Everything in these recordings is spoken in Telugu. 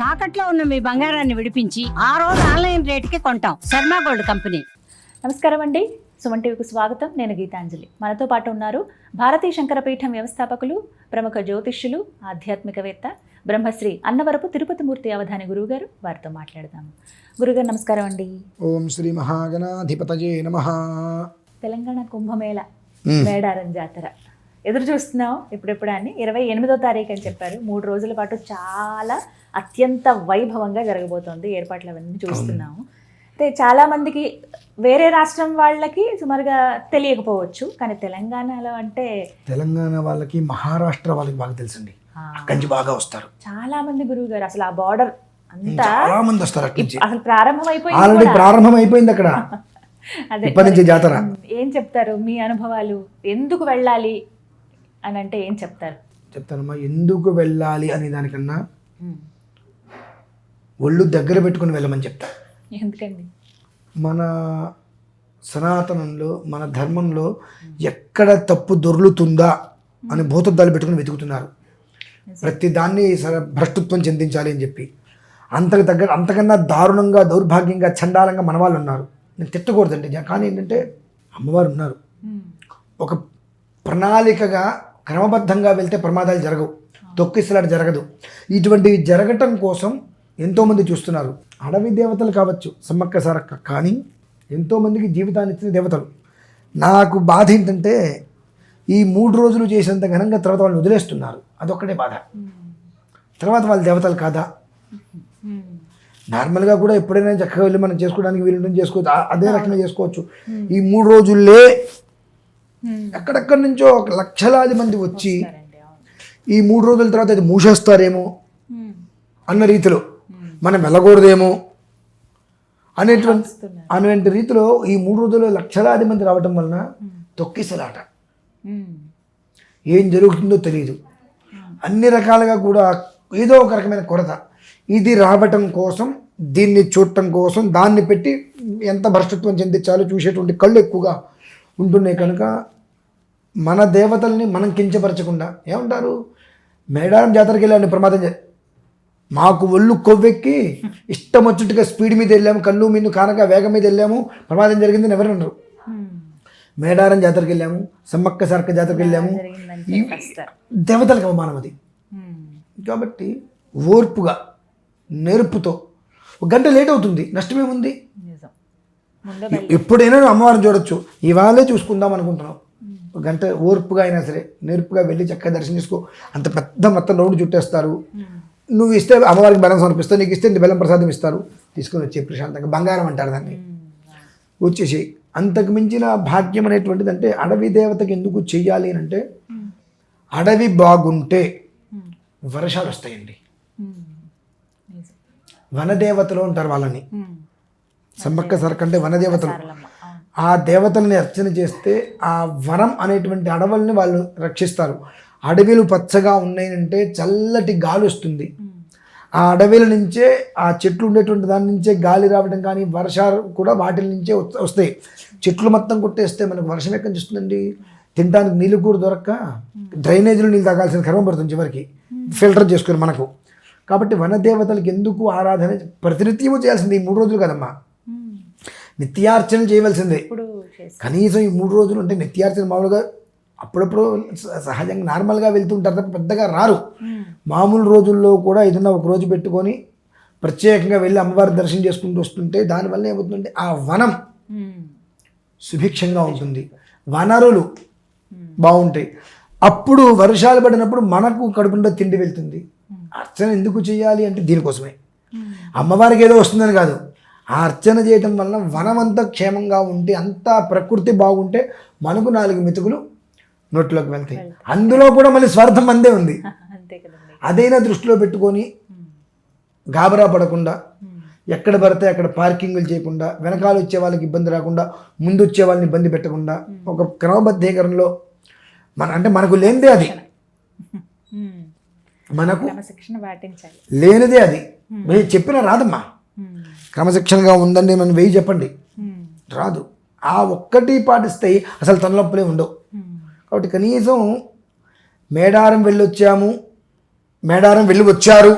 తాకట్లో ఉన్న మీ బంగారాన్ని విడిపించి ఆ రోజు ఆన్లైన్ రేటుకి కొంటాం. Sharma gold company. నమస్కారం అండి, సుమన్ టీవీకి స్వాగతం. నేను గీతాంజలి. మనతో పాటు ఉన్నారు భారతీయ శంకరపీఠం వ్యవస్థాపకులు, ప్రముఖ జ్యోతిష్యులు, ఆధ్యాత్మికవేత్త, బ్రహ్మశ్రీ అన్నవరపు తిరుపతి మూర్తి అవధాని గురువుగారు. వారితో మాట్లాడదాము. గురుగారు నమస్కారం అండి. ఓం శ్రీ మహాగణాధిపతయే నమః. తెలంగాణ కుంభమేళ మేడారం జాతర ఎదురు చూస్తున్నాం ఇప్పుడెప్పుడు అని. 28వ తారీఖు అని చెప్పారు. 3 రోజుల పాటు చాలా అత్యంత వైభవంగా జరగబోతోంది. ఏర్పాట్లు అవన్నీ చూస్తున్నాము. అయితే చాలామందికి వేరే రాష్ట్రం వాళ్ళకి సుమారుగా తెలియకపోవచ్చు, కానీ తెలంగాణలో అంటే తెలంగాణ వాళ్ళకి, మహారాష్ట్ర వాళ్ళకి బాగా తెలుసండి. అక్కడి నుంచి బాగా వస్తారు చాలా మంది. గురువు గారు అసలు ఆ బార్డర్ అంతా చాలా మంది వస్తారు అక్కడి నుంచి. అసలు ప్రారంభమైపోయింది, ఆల్రెడీ ప్రారంభం అయిపోయింది అక్కడ. అదే ఇప్పటి నుంచి జాతర. ఏం చెప్తారు మీ అనుభవాలు? ఎందుకు వెళ్ళాలి అని అంటే ఏం చెప్తారు? చెప్తానమ్మా. ఎందుకు వెళ్ళాలి అనే దానికన్నా ఒళ్ళు దగ్గర పెట్టుకుని వెళ్ళమని చెప్తా. ఎందుకండి? మన సనాతనంలో, మన ధర్మంలో ఎక్కడ తప్పు దొర్లుతుందా అని భూతద్దాలు పెట్టుకుని వెతుకుతున్నారు. ప్రతి దాన్ని భ్రష్టత్వం చెందించాలి అని చెప్పి. అంతకన్నా దారుణంగా, దౌర్భాగ్యంగా, చండాలంగా మన వాళ్ళు ఉన్నారు. నేను తిట్టకూడదండి, కానీ ఏంటంటే అమ్మవారు ఉన్నారు. ఒక ప్రణాళికగా క్రమబద్ధంగా వెళ్తే ప్రమాదాలు జరగవు, తొక్కిసలాట జరగదు. ఇటువంటివి జరగటం కోసం ఎంతోమంది చూస్తున్నారు. అడవి దేవతలు కావచ్చు, సమ్మక్క సారక్క, కానీ ఎంతోమందికి జీవితాన్ని ఇచ్చిన దేవతలు. నాకు బాధ ఏంటంటే ఈ 3 రోజులు చేసినంత ఘనంగా తర్వాత వాళ్ళని వదిలేస్తున్నారు. అదొక్కటే బాధ. తర్వాత వాళ్ళ దేవతలు కాదా? నార్మల్గా కూడా ఎప్పుడైనా చక్కగా వెళ్ళి మనం చేసుకోవడానికి వీలుంటుంది, చేసుకోవచ్చు. అదే రకంగా చేసుకోవచ్చు. ఈ 3 రోజుల్లే ఎక్కడెక్కడి నుంచో లక్షలాది మంది వచ్చి ఈ 3 రోజుల తర్వాత అది మూసేస్తారేమో అన్న రీతిలో, మనం వెళ్ళకూడదేమో అనేటువంటి రీతిలో ఈ 3 రోజుల్లో లక్షలాది మంది రావటం వలన తొక్కిసలాట, ఏం జరుగుతుందో తెలియదు. అన్ని రకాలుగా కూడా ఏదో ఒక రకమైన కొరత. ఇది రావటం కోసం, దీన్ని చూడటం కోసం దాన్ని పెట్టి ఎంత భ్రష్టత్వం చెందించాలో చూసేటువంటి కళ్ళు ఎక్కువగా ఉంటున్నాయి. కనుక మన దేవతల్ని మనం కించపరచకుండా, ఏమంటారు, మేడారం జాతరకి వెళ్ళాను ప్రమాదం మాకు ఒళ్ళు కొవ్వెక్కి ఇష్టం వచ్చేట్టుగా స్పీడ్ మీద వెళ్ళాము, కళ్ళు మీద కానక వేగం మీద వెళ్ళాము, ప్రమాదం జరిగిందని ఎవరు అన్నారు. మేడారం జాతరకి వెళ్ళాము, సమ్మక్క సారక్క జాతరకి వెళ్ళాము, దేవతలకు అవమానం అది. కాబట్టి ఓర్పుగా, నేర్పుతో, 1 గంట లేట్ అవుతుంది, నష్టమేముంది? ఎప్పుడైనా అమ్మవారిని చూడొచ్చు. ఇవాళే చూసుకుందాం అనుకుంటున్నాం, 1 గంట ఓర్పుగా అయినా సరే నేర్పుగా వెళ్ళి చక్కగా దర్శనం చేసుకో. అంత పెద్ద మొత్తం రౌండ్ చుట్టేస్తారు. నువ్వు ఇస్తే అమ్మవారికి బెల్లం సమర్పిస్తావు, నీకు ఇస్తే బెల్లం ప్రసాదం ఇస్తారు, తీసుకొని వచ్చే ప్రశాంతంగా బంగారం అంటారు దాన్ని, వచ్చేసి. అంతకు మించిన భాగ్యం అనేటువంటిది అంటే అడవి దేవతకి ఎందుకు చెయ్యాలి అని అంటే, అడవి బాగుంటే వర్షాలు వస్తాయండి. వనదేవతలు అంటారు వాళ్ళని. సమ్మక్క సారక్క అంటే వనదేవతలు. ఆ దేవతల్ని అర్చన చేస్తే ఆ వనం అనేటువంటి అడవుల్ని వాళ్ళు రక్షిస్తారు. అడవిలు పచ్చగా ఉన్నాయంటే చల్లటి గాలి వస్తుంది. ఆ అడవిల నుంచే, ఆ చెట్లు ఉండేటువంటి దాని నుంచే గాలి రావడం కానీ, వర్షాలు కూడా వాటి నుంచే వస్తాయి. చెట్లు మొత్తం కొట్టేస్తే మనకు వర్షం ఎక్కడి నుంచి వస్తుందండి? తినడానికి నీళ్ళు కూడా దొరక్క డ్రైనేజీలు నీళ్ళు తాగాల్సిన కర్మ పడుతుంది చివరికి, ఫిల్టర్ చేసుకుని మనకు. కాబట్టి వనదేవతలకు ఎందుకు ఆరాధన ప్రతినిత్యము చేయాల్సింది. ఈ 3 రోజులు కదమ్మా, నిత్యార్చన చేయవలసిందే. కనీసం ఈ 3 రోజులు అంటే నిత్యార్చన మామూలుగా అప్పుడప్పుడు సహజంగా నార్మల్గా వెళ్తుంటారు తప్ప పెద్దగా రారు. మామూలు రోజుల్లో కూడా ఏదన్నా 1 రోజు పెట్టుకొని ప్రత్యేకంగా వెళ్ళి అమ్మవారి దర్శనం చేసుకుంటూ వస్తుంటే దానివల్ల ఏమవుతుందంటే ఆ వనం సుభిక్షంగా ఉంటుంది, వనరులు బాగుంటాయి. అప్పుడు వర్షాలు పడినప్పుడు మనకు కడుపుండా తిండి వెళ్తుంది. అర్చన ఎందుకు చేయాలి అంటే దీనికోసమే. అమ్మవారికి ఏదో వస్తుందని కాదు, ఆ అర్చన చేయటం వల్ల వనం అంతా క్షేమంగా ఉంటే, అంతా ప్రకృతి బాగుంటే మనకు 4 మెతుకులు నోట్లోకి వెళ్తాయి. అందులో కూడా మళ్ళీ స్వార్థం అందే ఉంది. అదైనా దృష్టిలో పెట్టుకొని గాబరా పడకుండా, ఎక్కడ పడితే అక్కడ పార్కింగ్లు చేయకుండా, వెనకాల వచ్చే వాళ్ళకి ఇబ్బంది రాకుండా, ముందు వచ్చే వాళ్ళని ఇబ్బంది పెట్టకుండా, ఒక క్రమబద్ధీకరణలో మనకు లేనిదే అది, మనకు లేనిదే అది. చెప్పినా రాదమ్మా. క్రమశిక్షణగా ఉందండి మనం 1000 చెప్పండి, రాదు. ఆ ఒక్కటి పాటిస్తే అసలు తలనొప్పులే ఉండవు. కాబట్టి కనీసం మేడారం వెళ్ళి వచ్చారు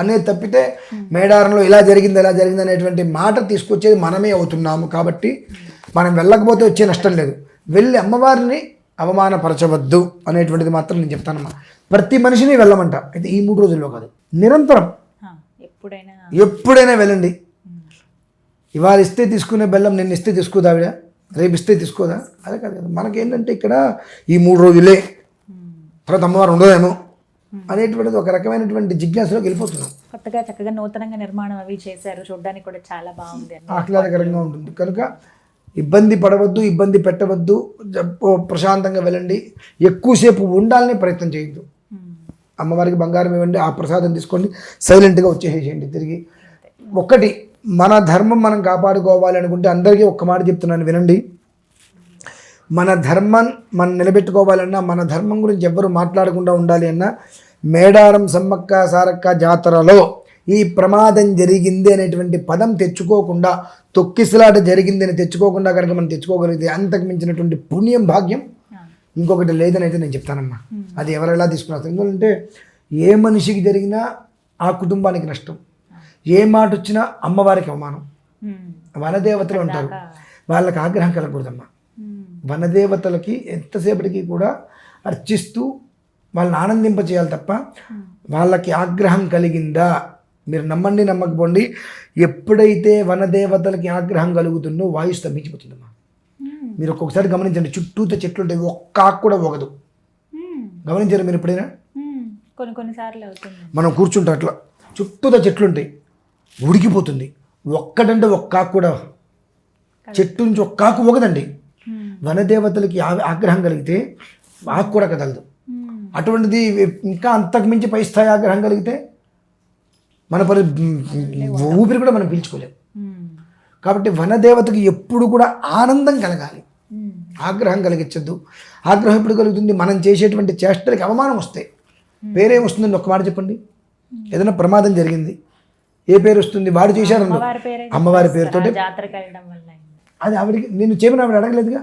అనేది తప్పితే మేడారంలో ఇలా జరిగింది అనేటువంటి మాట తీసుకొచ్చేది మనమే అవుతున్నాము. కాబట్టి మనం వెళ్ళకపోతే వచ్చే నష్టం లేదు. వెళ్ళి అమ్మవారిని అవమానపరచవద్దు అనేటువంటిది మాత్రం నేను చెప్తానమ్మా. ప్రతి మనిషిని వెళ్ళమంట. అయితే ఈ 3 రోజుల్లో కాదు, నిరంతరం ఎప్పుడైనా వెళ్ళండి. ఇవాళ ఇస్తే తీసుకునే బెల్లం నిన్న ఇస్తే తీసుకోదా ఆవిడ, రేపు ఇస్తే తీసుకోదా? అదే కాదు కదా. మనకేంటంటే ఇక్కడ ఈ 3 రోజులే, తర్వాత అమ్మవారు ఉండదేమో అనేటువంటిది ఒక రకమైనటువంటి జిజ్ఞాసలోకి వెళ్ళిపోతున్నాం. కొత్తగా చక్కగా నూతనంగా నిర్మాణం అవి చేశారు, చూడడానికి కూడా చాలా బాగుంది, ఆహ్లాదకరంగా ఉంటుంది. కనుక ఇబ్బంది పడవద్దు, ఇబ్బంది పెట్టవద్దు, ప్రశాంతంగా వెళ్ళండి. ఎక్కువసేపు ఉండాలని ప్రయత్నం చేయొద్దు. అమ్మవారికి బంగారం ఇవ్వండి, ఆ ప్రసాదం తీసుకోండి, సైలెంట్గా వచ్చేసేయండి తిరిగి. ఒకటి, మన ధర్మం మనం కాపాడుకోవాలి అనుకుంటే అందరికీ ఒక్క మాట చెప్తున్నాను వినండి. మన ధర్మం మనం నిలబెట్టుకోవాలన్నా, మన ధర్మం గురించి ఎవ్వరు మాట్లాడకుండా ఉండాలి అన్నా, మేడారం సమ్మక్క సారక్క జాతరలో ఈ ప్రమాదం జరిగింది అనేటువంటి పదం తెచ్చుకోకుండా, తొక్కిసలాట జరిగింది అని తెచ్చుకోకుండా కనుక మనం తెచ్చుకోగలిగితే అంతకు మించినటువంటి పుణ్యం భాగ్యం ఇంకొకటి లేదని అయితే నేను చెప్తానమ్మా. అది ఎవరెలా తీసుకున్నారు. ఎందుకంటే ఏ మనిషికి జరిగినా ఆ కుటుంబానికి నష్టం, ఏ మాట వచ్చినా అమ్మవారికి అవమానం. వనదేవతలు ఉంటారు, వాళ్ళకి ఆగ్రహం కలగకూడదమ్మా. వనదేవతలకి ఎంతసేపటికి కూడా అర్చిస్తూ వాళ్ళని ఆనందింపచేయాలి తప్ప వాళ్ళకి ఆగ్రహం కలిగిందా, మీరు నమ్మండి నమ్మకపోండి, ఎప్పుడైతే వనదేవతలకి ఆగ్రహం కలుగుతుందో వాయు స్తంభించిపోతుందమ్మా. మీరు ఒక్కొక్కసారి గమనించండి, చుట్టూతో చెట్లు ఉంటాయి, ఒక్క ఆకు కూడా పోగదు. గమనించారు మీరు ఎప్పుడైనా? కొన్నిసార్లు అవుతుంది. మనం కూర్చుంటాం అట్లా, చుట్టూతో చెట్లు ఉంటాయి, ఉడికిపోతుంది. ఒక్కటంటే ఒక్క ఆకు కూడా, చెట్టు నుంచి ఒక్క ఆకు పోగదండి. వనదేవతలకి ఆగ్రహం కలిగితే ఆకు కూడా కదలదు. అటువంటిది ఇంకా అంతకు మించి పై స్థాయి ఆగ్రహం కలిగితే మన ఊపిరి కూడా మనం పీల్చుకోలేము. కాబట్టి వనదేవతకి ఎప్పుడు కూడా ఆనందం కలగాలి, ఆగ్రహం కలిగించద్దు. ఆగ్రహం ఎప్పుడు కలుగుతుంది? మనం చేసేటువంటి చేష్టలకి అవమానం వస్తాయి. పేరేం వస్తుందని ఒక్క మాట చెప్పండి. ఏదైనా ప్రమాదం జరిగింది, ఏ పేరు వస్తుంది? వాడు చేశారు అమ్మవారి పేరుతో. అది ఆవిడకి నేను చేయమని ఆవిడ అడగలేదుగా.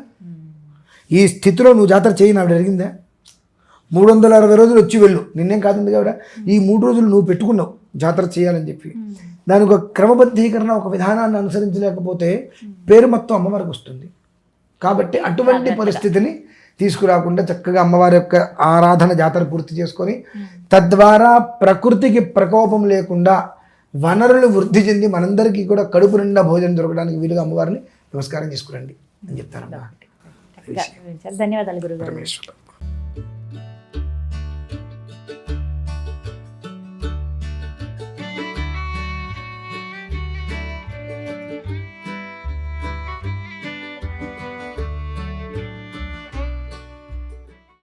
ఈ స్థితిలో నువ్వు జాతర చేయని ఆవిడ అడిగిందా? 360 రోజులు వచ్చి వెళ్ళు, నిన్నేం కాదండి ఆవిడ. ఈ 3 రోజులు నువ్వు పెట్టుకున్నావు జాతర చేయాలని చెప్పి, దానికి ఒక క్రమబద్ధీకరణ, ఒక విధానాన్ని అనుసరించలేకపోతే పేరు మొత్తం అమ్మవారికి వస్తుంది. కాబట్టి అటువంటి పరిస్థితిని తీసుకురాకుండా చక్కగా అమ్మవారి యొక్క ఆరాధన జాతర పూర్తి చేసుకొని, తద్వారా ప్రకృతికి ప్రకోపం లేకుండా వనరులు వృద్ధి చెంది మనందరికీ కూడా కడుపు నిండా భోజనం దొరకడానికి వీలుగా అమ్మవారిని నమస్కారం చేసుకురండి అని చెప్తాను. ధన్యవాదాలు గురుగారు.